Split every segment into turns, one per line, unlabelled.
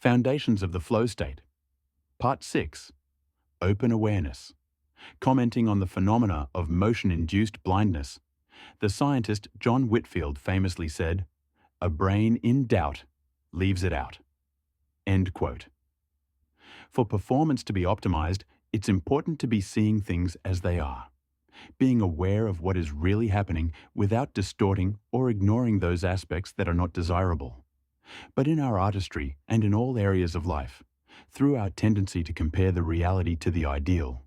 Foundations of the Flow State. Part 6. Open Awareness. Commenting on the phenomena of motion-induced blindness, the scientist John Whitfield famously said, "A brain in doubt leaves it out." End quote. For performance to be optimized, it's important to be seeing things as they are, being aware of what is really happening without distorting or ignoring those aspects that are not desirable. But in our artistry and in all areas of life, through our tendency to compare the reality to the ideal,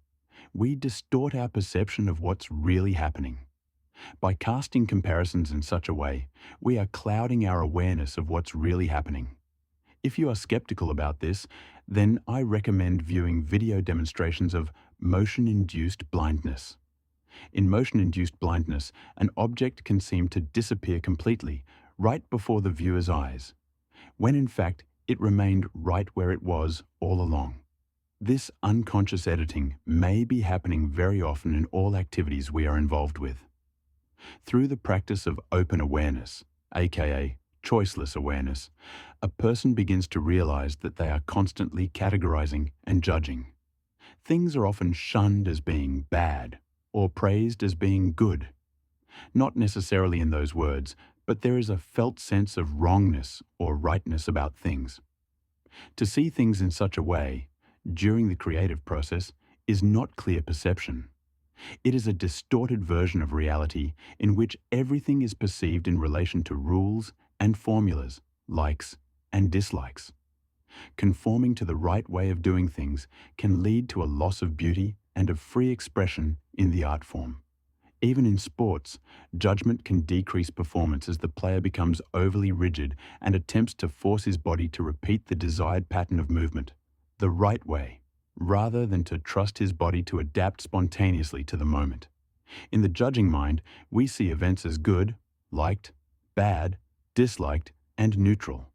we distort our perception of what's really happening. By casting comparisons in such a way, we are clouding our awareness of what's really happening. If you are skeptical about this, then I recommend viewing video demonstrations of motion-induced blindness. In motion-induced blindness, an object can seem to disappear completely right before the viewer's eyes, when in fact it remained right where it was all along. This unconscious editing may be happening very often in all activities we are involved with. Through the practice of open awareness, aka choiceless awareness, a person begins to realize that they are constantly categorizing and judging. Things are often shunned as being bad or praised as being good. Not necessarily in those words, but there is a felt sense of wrongness or rightness about things. To see things in such a way, during the creative process, is not clear perception. It is a distorted version of reality in which everything is perceived in relation to rules and formulas, likes and dislikes. Conforming to the right way of doing things can lead to a loss of beauty and of free expression in the art form. Even in sports, judgment can decrease performance as the player becomes overly rigid and attempts to force his body to repeat the desired pattern of movement, the right way, rather than to trust his body to adapt spontaneously to the moment. In the judging mind, we see events as good, liked, bad, disliked, and neutral.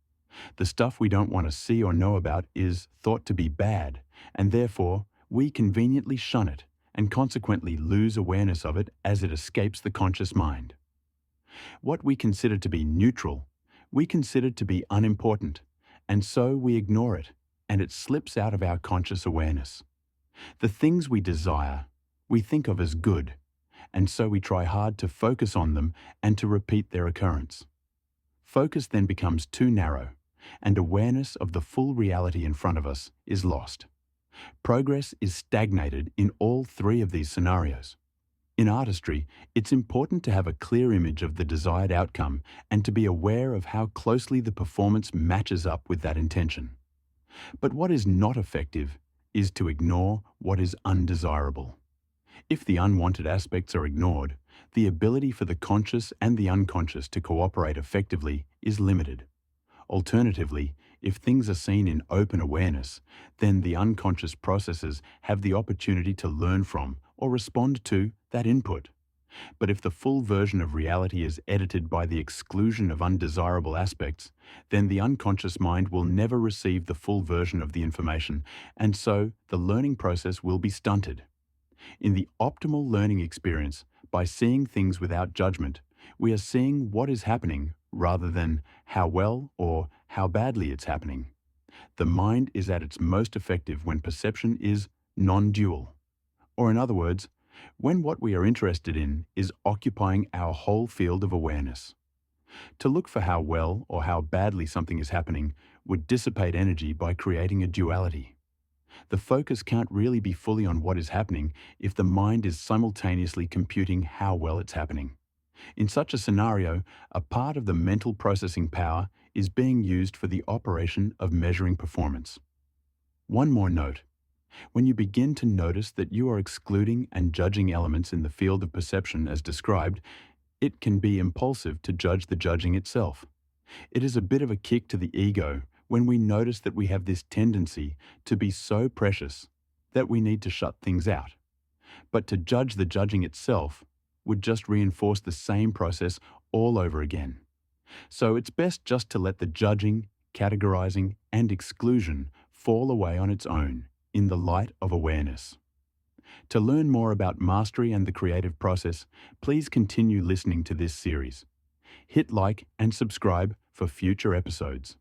The stuff we don't want to see or know about is thought to be bad, and therefore we conveniently shun it and consequently lose awareness of it as it escapes the conscious mind. What we consider to be neutral, we consider to be unimportant, and so we ignore it, and it slips out of our conscious awareness. The things we desire, we think of as good, and so we try hard to focus on them and to repeat their occurrence. Focus then becomes too narrow, and awareness of the full reality in front of us is lost. Progress is stagnated in all three of these scenarios. In artistry, it's important to have a clear image of the desired outcome and to be aware of how closely the performance matches up with that intention. But what is not effective is to ignore what is undesirable. If the unwanted aspects are ignored, the ability for the conscious and the unconscious to cooperate effectively is limited. Alternatively, if things are seen in open awareness, then the unconscious processes have the opportunity to learn from or respond to that input. But if the full version of reality is edited by the exclusion of undesirable aspects, then the unconscious mind will never receive the full version of the information, and so the learning process will be stunted. In the optimal learning experience, by seeing things without judgment, we are seeing what is happening rather than how well or how badly it's happening. The mind is at its most effective when perception is non-dual. Or in other words, when what we are interested in is occupying our whole field of awareness. To look for how well or how badly something is happening would dissipate energy by creating a duality. The focus can't really be fully on what is happening if the mind is simultaneously computing how well it's happening. In such a scenario, a part of the mental processing power is being used for the operation of measuring performance. One more note. When you begin to notice that you are excluding and judging elements in the field of perception as described, it can be impulsive to judge the judging itself. It is a bit of a kick to the ego when we notice that we have this tendency to be so precious that we need to shut things out. But to judge the judging itself would just reinforce the same process all over again. So it's best just to let the judging, categorizing, and exclusion fall away on its own in the light of awareness. To learn more about mastery and the creative process, please continue listening to this series. Hit like and subscribe for future episodes.